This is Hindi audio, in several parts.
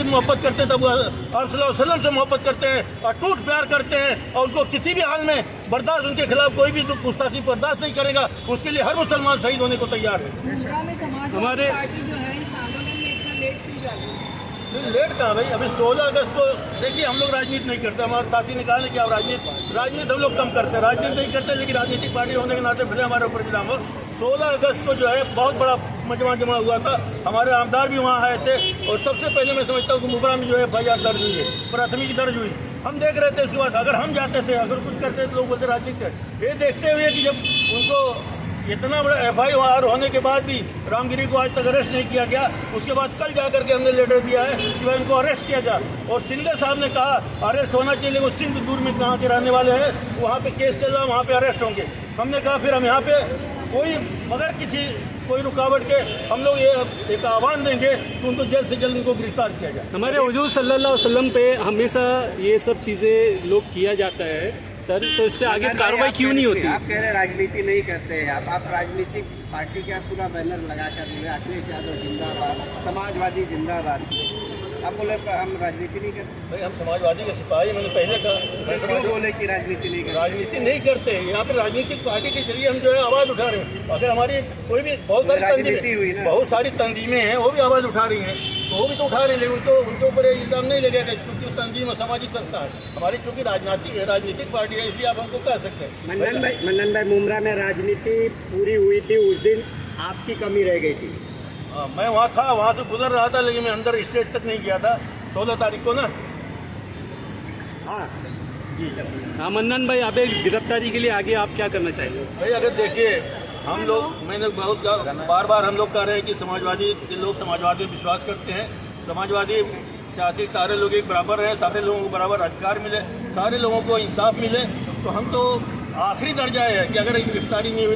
मोहब्बत करते हैं तब वसल्लम से मोहब्बत करते हैं, अटूट प्यार करते हैं और उनको किसी भी हाल में बर्दाश्त, उनके खिलाफ कोई भी गुस्ताखी बर्दाश्त नहीं करेगा। उसके लिए हर मुसलमान शहीद होने को तैयार है। हमारे लेट कहाँ भाई, अभी 16 अगस्त को देखिए, हम लोग राजनीति नहीं करते। हमारे साथी ने कहा कि आप राजनीति हम लोग कम करते हैं, राजनीति नहीं करते, लेकिन राजनीतिक पार्टी होने के नाते भले हमारे ऊपर इल्जाम हो। 16 अगस्त को जो है बहुत बड़ा मजमा जमा हुआ था, हमारे आमदार भी वहाँ आए थे और सबसे पहले मैं समझता हूँ कि मुबरा में जो है FIR दर्ज हुई है, प्राथमिकी दर्ज हुई। हम देख रहे थे उसके बाद अगर हम जाते थे, अगर कुछ करते तो लोग बोलते राजनीति कर। ये देखते हुए कि जब उनको इतना बड़ा FIR होने के बाद भी रामगिरी को आज तक अरेस्ट नहीं किया गया, उसके बाद कल जाकर के हमने लेटर दिया है कि भाई इनको अरेस्ट किया जाए। और सिंधे साहब ने कहा अरेस्ट होना चाहिए, वो सिंध दूर में कहाँ के रहने वाले हैं, वहाँ पे केस चल रहा है, वहाँ पे अरेस्ट होंगे। हमने कहा फिर हम यहाँ पे कोई रुकावट के हम लोग ये एक आह्वान देंगे कि उनको जल्द से जल्द उनको गिरफ्तार किया जाए। हमारे हुजूर सल्लल्लाहु अलैहि वसल्लम पे हमेशा ये सब चीज़ें लोग किया जाता है सर, तो इस पर आगे कार्रवाई क्यों नहीं होती? आप कह रहे राजनीति नहीं करते हैं, आप राजनीतिक पार्टी का पूरा बैनर लगाकर बोले अखिलेश यादव जिंदाबाद, समाजवादी जिंदाबाद। आप बोले हम राजनीति नहीं करते। भाई हम समाजवादी के सिपाही, मैंने पहले कहा। क्यों बोले कि राजनीति नहीं करते? राजनीति नहीं करते, यहाँ पे राजनीतिक पार्टी के जरिए हम जो है आवाज़ उठा रहे हैं। अगर हमारी कोई भी बहुत सारी तंजीमें हैं, वो भी आवाज़ उठा रही हैं, तो वो भी तो उठा रहे हैं, लेकिन उनके ऊपर इल्जाम नहीं लगेगा क्योंकि तंजीम सामाजिक संस्था है। हमारी चूँकि राजनीतिक पार्टी है, इसलिए आप हमको कह सकते हैं। मन्नन भाई, मुमरा में राजनीति पूरी हुई थी, उस दिन आपकी कमी रह गई थी। मैं वहाँ था, वहाँ से गुजर रहा था, लेकिन मैं अंदर स्टेज तक नहीं गया था 16 तारीख को ना। हाँ जी हाँ। मन्नन भाई, आप एक गिरफ्तारी के लिए आगे आप क्या करना चाहेंगे? भाई अगर देखिए, हम लोग, मैंने बहुत बार हम लोग कह रहे हैं कि समाजवादी में विश्वास करते हैं। समाजवादी चाहते सारे लोग एक बराबर रहे, सारे लोगों को बराबर अधिकार मिले, सारे लोगों को इंसाफ मिले। तो हम तो आखिरी दर्जा है कि अगर गिरफ्तारी नहीं हुई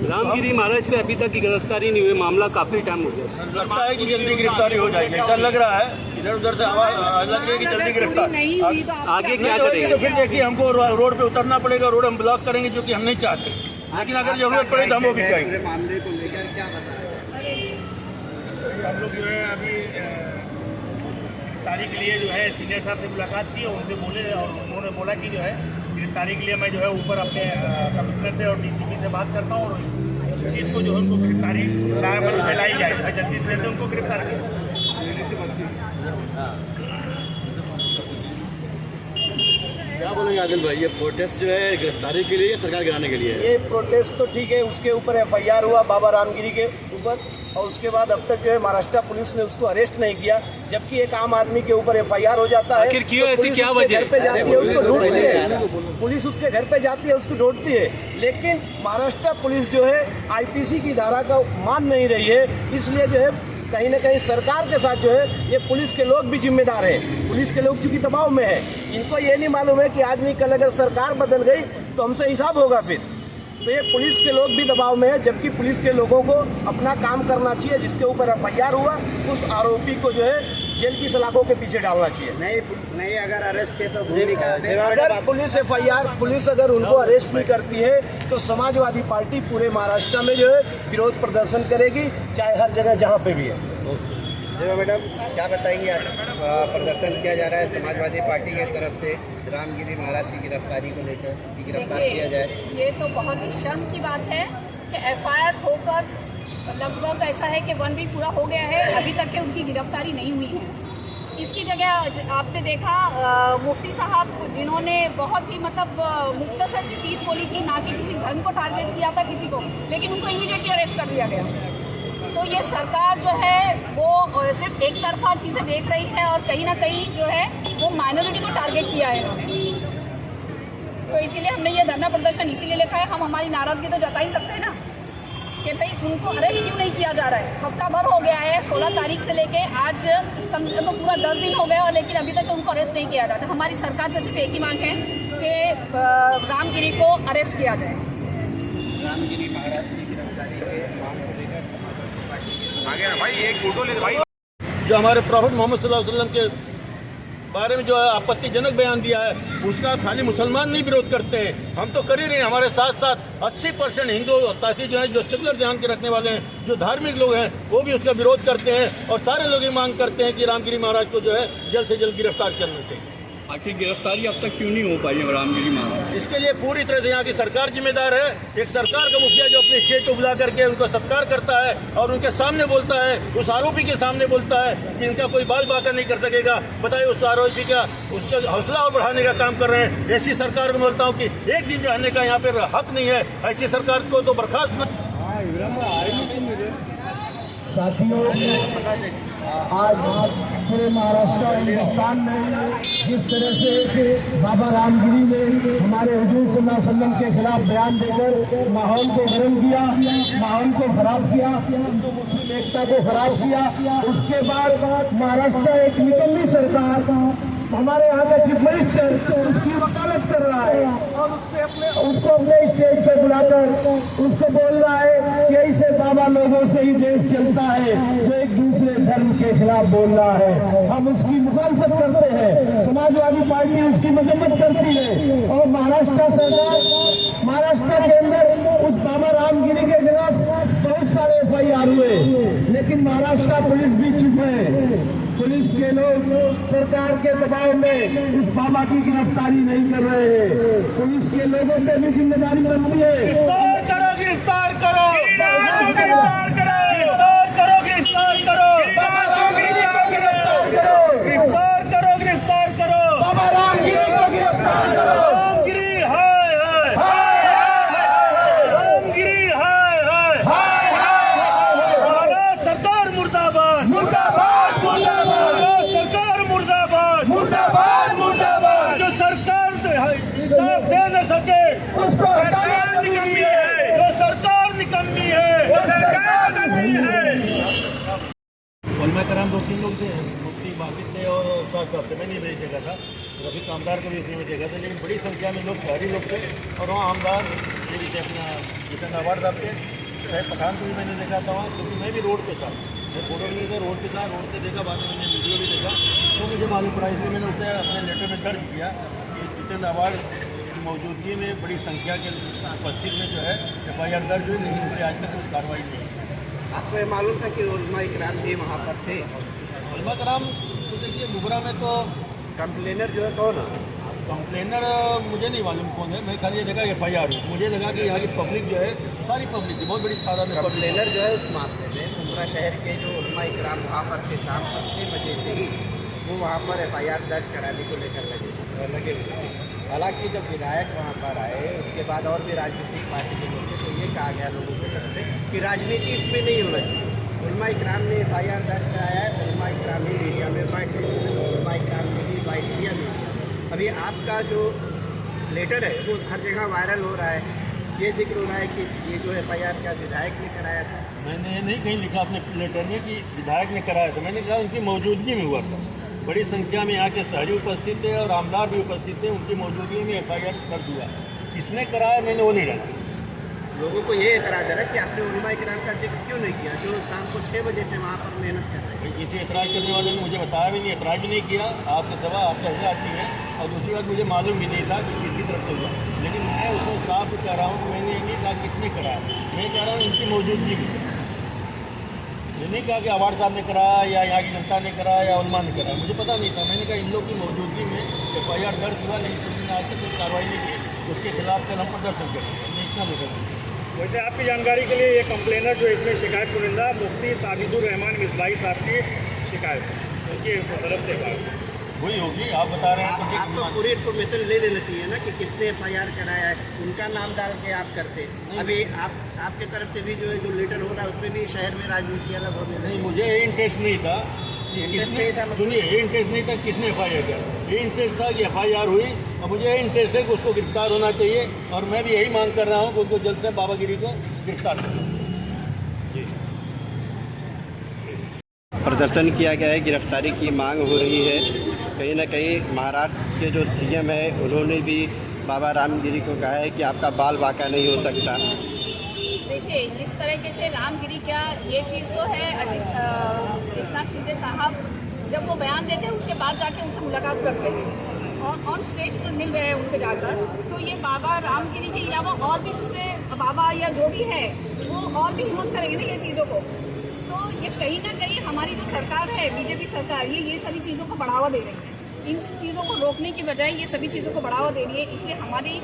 रामगिरी महाराज पे अभी तक की गिरफ्तारी नहीं हुई, मामला काफी टाइम हो गया। लगता है कि जल्दी गिरफ्तारी हो जाएगी, ऐसा लग रहा है। इधर उधर से आवाज लग रही है कि जल्दी गिरफ्तार। आगे क्या करेंगे? तो फिर देखिए, हमको रोड पे उतरना पड़ेगा, रोड हम ब्लॉक करेंगे, जो कि हम नहीं चाहते, लेकिन अगर जरूरत पड़े तो हम वो भी करेंगे। मामले को लेकर क्या बताएं? हम लोग जो है अभी गिरफ्तारी के लिए जो है सीनियर साहब से मुलाकात की और उनसे बोले, और उन्होंने बोला कि जो है गिरफ्तारी के लिए मैं जो है ऊपर अपने कमिश्नर से और DCP से बात करता हूँ और इस चीज़ को जो है उनको गिरफ्तारी फैलाई जाए, मैं जल्दी से जल्दी उनको गिरफ्तार करूँ। क्या बोलेंगे आदिल भाई, ये प्रोटेस्ट जो है गिरफ्तारी के लिए, सरकार गिराने के लिए? ये प्रोटेस्ट तो ठीक है, उसके ऊपर FIR हुआ बाबा रामगिरी के ऊपर, और उसके बाद अब तक जो है महाराष्ट्र पुलिस ने उसको अरेस्ट नहीं किया, जबकि एक आम आदमी के ऊपर FIR हो जाता है। आखिर क्यों, ऐसी क्या वजह? घर पे जाती है, उसको ढूंढती है, पुलिस उसके घर पे जाती है, उसको ढूंढती है, लेकिन महाराष्ट्र पुलिस जो है IPC की धारा का मान नहीं रही है। इसलिए जो है कहीं ना कहीं सरकार के साथ जो है ये पुलिस के लोग भी जिम्मेदार हैं। पुलिस के लोग चूंकि दबाव में है, इनको ये नहीं मालूम है कि आज नहीं कल अगर सरकार बदल गई तो हमसे हिसाब होगा फिर। तो ये पुलिस के लोग भी दबाव में है, जबकि पुलिस के लोगों को अपना काम करना चाहिए। जिसके ऊपर FIR हुआ, उस आरोपी को जो है जेल की सलाखों के पीछे डालना चाहिए। नहीं अगर अरेस्ट किया तो भूमिका अगर पुलिस अगर उनको अरेस्ट नहीं करती है तो समाजवादी पार्टी पूरे महाराष्ट्र में जो है विरोध प्रदर्शन करेगी, चाहे हर जगह जहाँ पे भी है। मैडम, क्या बताएंगे? आज प्रदर्शन किया जा रहा है समाजवादी पार्टी की तरफ से रामगिरी महाराज की गिरफ्तारी को लेकर, गिरफ्तार किया जाए। ये तो बहुत ही शर्म की बात है कि FIR होकर लगभग ऐसा है कि 1 वीक पूरा हो गया है, अभी तक के उनकी गिरफ्तारी नहीं हुई है। इसकी जगह आपने देखा मुफ्ती साहब, जिन्होंने बहुत ही मतलब मुख्तसर सी चीज़ बोली थी, ना कि किसी धर्म को टारगेट किया था किसी को, लेकिन उनको इमीडिएटली अरेस्ट कर दिया गया। तो ये सरकार जो है वो सिर्फ एक तरफा चीज़ें देख रही है और कहीं ना कहीं जो है वो माइनॉरिटी को टारगेट किया है इन्होंने। तो इसीलिए हमने ये धरना प्रदर्शन इसीलिए लिखा है। हम हमारी नाराज़गी तो जता ही सकते हैं ना कि भाई उनको अरेस्ट क्यों नहीं किया जा रहा है। हफ्ता भर हो गया है, 16 तारीख से लेके आज कम से कम पूरा 10 दिन हो गए और लेकिन अभी तक उनको अरेस्ट नहीं किया जाता। हमारी सरकार से सिर्फ एक ही मांग है कि रामगिरी को अरेस्ट किया जाए। रामगिरी महाराज की गिरफ्तारी के मांग को लेकर आगे ना भाई, एक फोटो ले भाई। जो हमारे प्रॉफिट मोहम्मद सल्लल्लाहु अलैहि वसल्लम के बारे में जो है आपत्तिजनक बयान दिया है, उसका खाली मुसलमान नहीं विरोध करते हैं, हम तो कर ही रहे हैं। हमारे साथ साथ 80% हिंदू ताकि जो है, जो सेकुलर ध्यान के रखने वाले हैं, जो धार्मिक लोग हैं, वो भी उसका विरोध करते हैं और सारे लोग ये मांग करते हैं कि रामगिरी महाराज को जो है जल्द से जल्द गिरफ्तार करना चाहिए। आखिर गिरफ्तारी अब तक क्यों नहीं हो पाई है रामगिरी महाराज? इसके लिए पूरी तरह से यहाँ की सरकार जिम्मेदार है। एक सरकार का मुखिया जो अपने स्टेट को बुला करके उनको सत्कार करता है और उनके सामने बोलता है, उस आरोपी के सामने बोलता है कि इनका कोई बाल बाका नहीं कर सकेगा। बताइए उस आरोपी का उसका हौसला और बढ़ाने का काम कर रहे हैं। ऐसी सरकार को बोलता हूँ कि एक दिन रहने का यहाँ पे हक नहीं है, ऐसी सरकार को तो बर्खास्त। साथियों, आज पूरे महाराष्ट्र और हिंदुस्तान में जिस तरह से बाबा रामगिरी ने हमारे हुजूर सल्लल्लाहु अलैहि वसल्लम के खिलाफ बयान देकर माहौल को गर्म किया, माहौल को खराब किया, हिंदू मुस्लिम एकता को खराब किया, उसके बाद महाराष्ट्र एक निकम्मी सरकार हमारे यहाँ का चीफ मिनिस्टर उसकी वकालत कर रहा है और उसको अपने स्टेज पे बुलाकर उसको बोल रहा है कि ऐसे बाबा लोगों से ही देश चलता है जो एक दूसरे धर्म के खिलाफ बोल रहा है। हम उसकी मुखालफत करते हैं, समाजवादी पार्टी उसकी मजम्मत करती है और महाराष्ट्र सरकार, महाराष्ट्र के अंदर उस बाबा रामगिरी के खिलाफ बहुत सारे FIR हुए, लेकिन महाराष्ट्र पुलिस भी चुप है। पुलिस के लोग सरकार के दबाव में उस बाबा की गिरफ्तारी नहीं कर रहे हैं। पुलिस के लोगों पे भी जिम्मेदारी बनती है। गिरफ्तार करो, गिरफ्तार करो, गिरफ्तार करो, गिरफ्तार करो, गिरफ्तार करो, बाबा रामगिरी को गिरफ्तार करो, गिरफ्तार करो, गिरफ्तार करो, बाबा रामगिरी को गिरफ्तार करो। रामगिरी हाय हाय हाय, रामगिरी हाय हाय हाय, भारत सरकार मुर्दाबाद, मुर्दाबाद, मुर्दाबाद, सरकार मुर्दाबाद, मुर्दाबाद, मुर्दाबाद। जो सरकार इंसाफ दे न सके उसको सरकार निकम्मी है, जो सरकार निकम्मी है, वो सरकार निकम्मी है। उलमा कराम 2-3 लोग थे, मुफ्ती बाकी थे और साहब मैं नहीं भेज देगा था, रफी कामदार को भी इसमें भेजेगा था, लेकिन बड़ी संख्या में लोग शहरी लोग थे और वहाँ आमदार ये भी थे, अपना जितने अवार्ड साहब थे, शायद पठान को भी मैंने देखा था वहाँ, क्योंकि मैं भी रोड पे था, मैं फोटो भी देखा, रोड पे था, रोड पे देखा, बाद में मैंने वीडियो भी देखा, तो मुझे मालूम पड़ा, इसलिए मैंने उसे अपने लेटर में दर्ज किया कि जितेंद्र अवार्ड की मौजूदगी में बड़ी संख्या के उपस्थित में जो है FIR दर्ज हुई, लेकिन उस पर आज तक कोई कार्रवाई नहीं। आपको ये मालूम था कि उलमा इकराम भी वहाँ पर थे? उलमा कराम तो देखिए मुगरा में तो कंप्लेनर जो है कौन है? कंप्लेनर मुझे नहीं मालूम कौन है, मैं खाली ये देखा FIR हुई, मुझे लगा कि यहाँ की पब्लिक जो है सारी पब्लिक थी, बहुत बड़ी तादाद में कंप्लेनर जो है उस मामले में उमरा शहर के जो उलमा इकराम वहाँ पर थे, शाम को 6 बजे से ही वो वहाँ पर FIR दर्ज कराने को लेकर लगे हुए। हालांकि जब विधायक वहाँ पर आए उसके बाद और भी राजनीतिक पार्टी के लोग थे, तो ये कहा गया लोगों की तरफ से कि राजनीति इसमें नहीं होना चाहिए। उलमा इकराम ने FIR दर्ज कराया है, उलमा इकराम ने मीडिया में बाइट दी, उलमा इकराम ने भी बाइट दिया मीडिया। अभी आपका जो लेटर है वो हर जगह वायरल हो रहा है, ये जिक्र हो रहा है कि ये जो FIR का विधायक ने कराया था। मैंने नहीं कहीं लिखा अपने लेटर में कि विधायक ने कराया था, मैंने कहा उनकी मौजूदगी में हुआ था, बड़ी संख्या में यहाँ के शहरी उपस्थित थे और आमदार भी उपस्थित थे, उनकी मौजूदगी में FIR कर दिया। किसने कराया मैंने वो नहीं जाना। लोगों को ये एतराज़ है कि आपने उलमा इकराम का जिक्र क्यों नहीं किया, जो शाम को 6 बजे से वहाँ पर मेहनत कर रहे हैं? किसी एतराज़ करने वाले ने मुझे बताया भी नहीं, एतराज़ भी नहीं किया, आपकी सभा आप कैसे आती है, और दूसरी बात मुझे मालूम भी नहीं था कि किसी तरफ से हुआ, लेकिन मैं उसको साफ कह रहा हूँ कि मैंने ये नहीं कहा किसने कराया, मैं कह रहा हूँ इनकी मौजूदगी में। ये नहीं कहा कि अवार्ड साहब ने कराया या यहाँ की जनता ने कराया या उलमा ने कराया, मुझे पता नहीं था। मैंने कहा इन लोग की मौजूदगी में FIR दर्ज हुआ, लेकिन किसी ने आज तक कोई कार्रवाई नहीं की, उसके खिलाफ कल हम प्रदर्शन करें, हमने इतना लिखा। वैसे आपकी जानकारी के लिए ये कंप्लेनर जो इसमें शिकायत कुनिंदा मुफ्ती साजिदुर रहमान मिसबाही साहब की शिकायत है, उनकी तरफ से बात वही होगी, आप बता रहे हैं। आपको पूरी इन्फॉर्मेशन ले लेना चाहिए ना कि किसने FIR कराया है, उनका नाम डाल के आप करते। अभी आपके तरफ से भी जो है जो लेटर हो रहा है उसमें भी शहर में राजनीति अलग हो गई। नहीं, मुझे ये इंटरेस्ट नहीं था, सुनिए, ये इंटरेस्ट नहीं था किसने FIR किया, ये इंटरेस्ट था कि FIR हुई और मुझे ये इंटरेस्ट है कि उसको गिरफ्तार होना चाहिए, और मैं भी यही मांग कर रहा हूँ कि उसको जल्द से बाबागिरी को गिरफ्तार करें। प्रदर्शन किया गया है, गिरफ्तारी की मांग हो रही है। कहीं ना कहीं महाराष्ट्र के जो CM है उन्होंने भी बाबा रामगिरी को कहा है कि आपका बाल बाका नहीं हो सकता। देखिए, जिस तरीके से रामगिरी क्या ये चीज़ तो है, एकनाथ शिंदे साहब जब वो बयान देते हैं उसके बाद जाके उनसे मुलाकात करते हैं और ऑन स्टेज पर मिल रहे हैं उनसे जाकर, तो ये बाबा रामगिरी के अलावा और भी दूसरे बाबा या जो भी है वो और भी हिम्मत करेंगे ना ये चीज़ों को। तो ये कहीं ना कहीं हमारी जो सरकार है, बीजेपी सरकार, ये सभी चीज़ों को बढ़ावा दे रही है। इन चीज़ों को रोकने की बजाय ये सभी चीज़ों को बढ़ावा दे रही है। इसलिए हमारी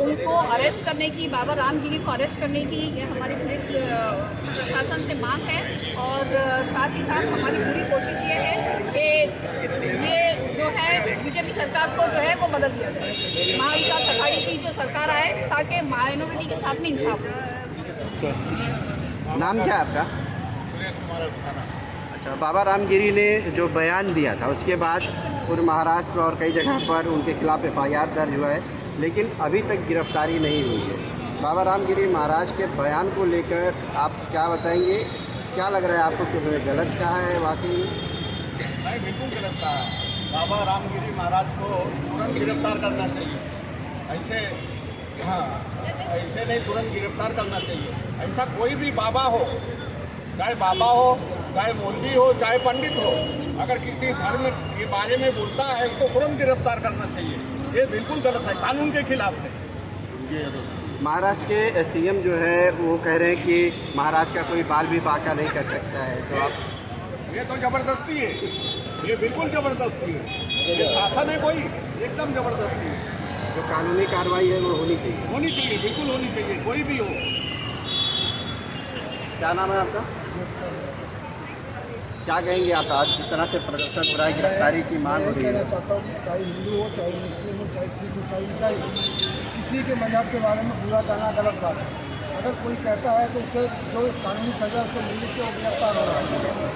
उनको अरेस्ट करने की, बाबा रामगिरी को अरेस्ट करने की ये हमारी पुलिस प्रशासन से मांग है। और साथ ही साथ हमारी पूरी कोशिश ये है कि ये जो है बीजेपी सरकार को जो है वो बदल दिया जाए, महाविकास आघाड़ी की जो सरकार आए, ताकि माइनॉरिटी के साथ में इंसाफ हो। नाम क्या है आपका? अच्छा, बाबा रामगिरी ने जो बयान दिया था उसके बाद पूरे महाराष्ट्र और कई जगह पर उनके खिलाफ FIR दर्ज हुआ है, लेकिन अभी तक गिरफ्तारी नहीं हुई है। बाबा रामगिरी महाराज के बयान को लेकर आप क्या बताएंगे? क्या लग रहा है आपको कि उन्होंने गलत कहा है वाकई? नहीं, बिल्कुल गलत कहा है। बाबा रामगिरी महाराज को तुरंत गिरफ्तार करना चाहिए। ऐसे नहीं, तुरंत गिरफ्तार करना चाहिए। ऐसा कोई भी बाबा हो, चाहे बाबा हो, चाहे मौलवी हो, चाहे पंडित हो, अगर किसी धर्म के बारे में बोलता है उसको तुरंत गिरफ्तार करना चाहिए। ये बिल्कुल गलत है, कानून के खिलाफ है। महाराष्ट्र के CM जो है वो कह रहे हैं कि महाराज का कोई बाल भी बांका नहीं कर सकता है, तो आप? ये तो जबरदस्ती है, ये बिल्कुल जबरदस्ती है। ये शासन है कोई, एकदम जबरदस्ती है। जो कानूनी कार्रवाई है वो होनी चाहिए, बिल्कुल होनी चाहिए, कोई भी हो। क्या नाम है आपका? क्या कहेंगे आप? आज जिस तरह से प्रदर्शन हो रहा है, गिरफ्तारी की मांग हो रही है। कहना चाहता हूँ कि चाहे हिंदू हो, चाहे मुस्लिम हो, चाहे सिख हो, चाहे ईसाई हो, किसी के मजहब के बारे में बुरा कहना गलत बात है। अगर कोई कहता है तो उसे जो कानूनी सजा उसको मिलने से वो गिरफ्तार हो रहा है।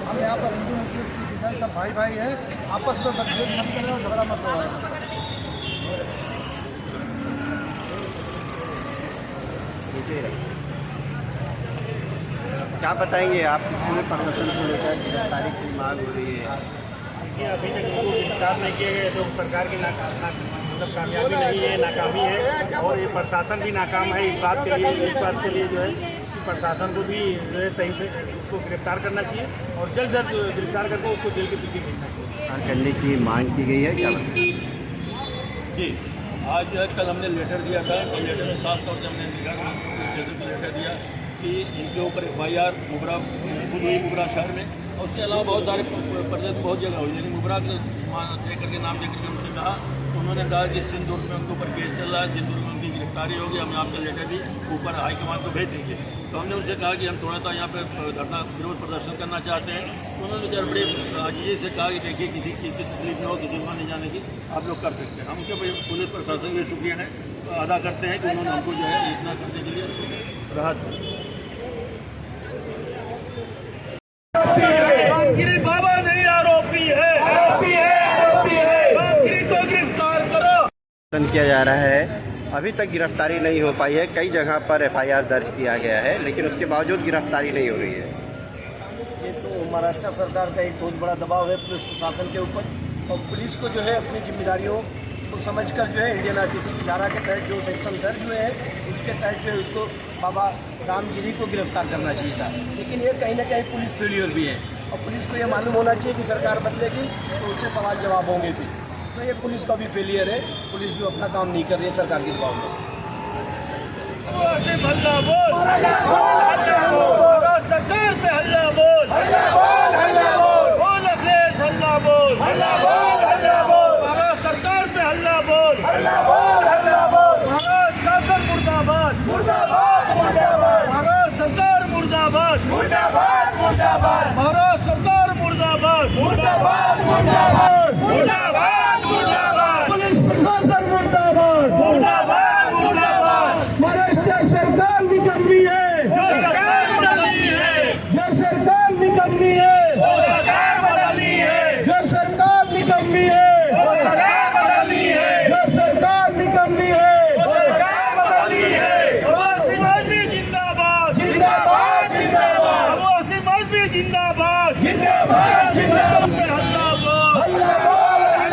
हम यहाँ पर हिंदू मुस्लिम सिख ईसाई सब भाई भाई हैं, आपस में मतभेद मत करें और झगड़ा मत हो। क्या बताएंगे आप इस पूरे प्रदर्शन को लेकर? गिरफ्तारी की मांग हो रही है। देखिए, अभी तक उनको गिरफ्तार नहीं किए गए तो सरकार की मतलब कामयाबी नहीं है, नाकामी है। और ये प्रशासन भी नाकाम है इस बात के लिए जो है कि प्रशासन को भी जो है सही से उसको गिरफ्तार करना चाहिए और जल्द गिरफ्तार करके उसको जेल के पीछे भेजना चाहिए। करने की मांग की गई है, क्या बताएं? जी, आज जो है कल हमने लेटर दिया था और लेटर में साफ तौर से हमने लिखा लेटर दिया कि इनके ऊपर FIR मुबरा खुद हुई मुबरा शहर में, और उसके अलावा बहुत सारे प्रदेश बहुत जगह हुई, लेकिन मुबरा के देकर के नाम देकर के उन्होंने कहा कि सिंदूर में उनके ऊपर केस चल रहा है, सिंदूर में उनकी गिरफ्तारी होगी, हम आपका लेटर भी ऊपर हाईकमान को भेज देंगे। तो हमने उनसे कहा कि हम थोड़ा सा यहाँ पे धरना विरोध प्रदर्शन करना चाहते हैं। उन्होंने जब बड़े आजीजी से कहा कि देखिए किसी चीज़ की तकलीफ न हो, किसी को नहीं जाने की, आप लोग कर सकते हैं। हम उनके पुलिस प्रशासन के शुक्रिया अदा करते हैं कि उन्होंने हमको जो है इतना करने के लिए राहत दी। रामगिरी बाबा नहीं आरोपी है, रामगिरी को गिरफ्तार करो। किया जा रहा है, अभी तक गिरफ्तारी नहीं हो पाई है। कई जगह पर FIR दर्ज किया गया है, लेकिन उसके बावजूद गिरफ्तारी नहीं हो रही है। ये तो महाराष्ट्र सरकार का एक बहुत बड़ा दबाव है पुलिस प्रशासन के ऊपर, और पुलिस को जो है अपनी जिम्मेदारियों को समझकर जो है इंडियन RTC की धारा के तहत जो सेक्शन दर्ज हुए हैं उसके तहत जो है उसको बाबा रामगिरी को गिरफ्तार करना चाहिए था। लेकिन ये कहीं ना कहीं पुलिस फेलियर भी है, और पुलिस को ये मालूम होना चाहिए कि सरकार बदलेगी तो उससे सवाल जवाब होंगे भी। तो ये पुलिस का भी फेलियर है, पुलिस जो अपना काम नहीं कर रही है सरकार के दबाव में। सरकार पे हल्ला बोल, सरकार पे हल्ला बोल, शासन मुर्दाबाद, महाराज सरकार मुर्दाबाद, महाराज सरकार मुर्दाबाद, पुलिस प्रशासन मुर्दाबाद, महाराष्ट्र सरकार निकम्मी है, जो सरकार निकम्मी है, जो सरकार निकम्मी है, जो सरकार निकम्मी है। जिंदाबाद, जिंदाबाद, जिंदाबाद, जिंदाबाद, जिंदाबाद, जिंदाबाद, हल्ला बोल, हल्ला बोल,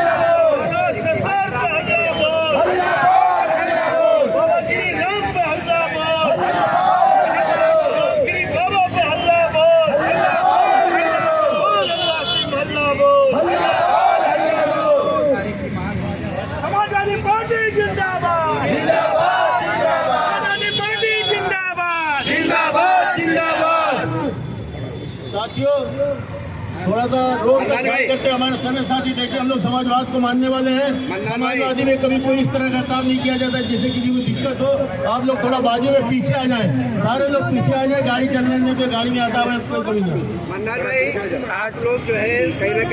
साथियों थोड़ा सा रोड का ख्याल करते हैं। हमारे समय साथी देखिए, हम लोग समाजवाद को मानने वाले हैं। समाजवादी में कभी कोई इस तरह का काम नहीं किया जाता जिससे किसी को दिक्कत हो। आप लोग थोड़ा बाजू में पीछे आ जाएं, सारे लोग पीछे आ जाए, गाड़ी चलने देते, गाड़ी में आता है कोई कभी नहीं। मन्नार भाई, आज लोग जो है कहीं ना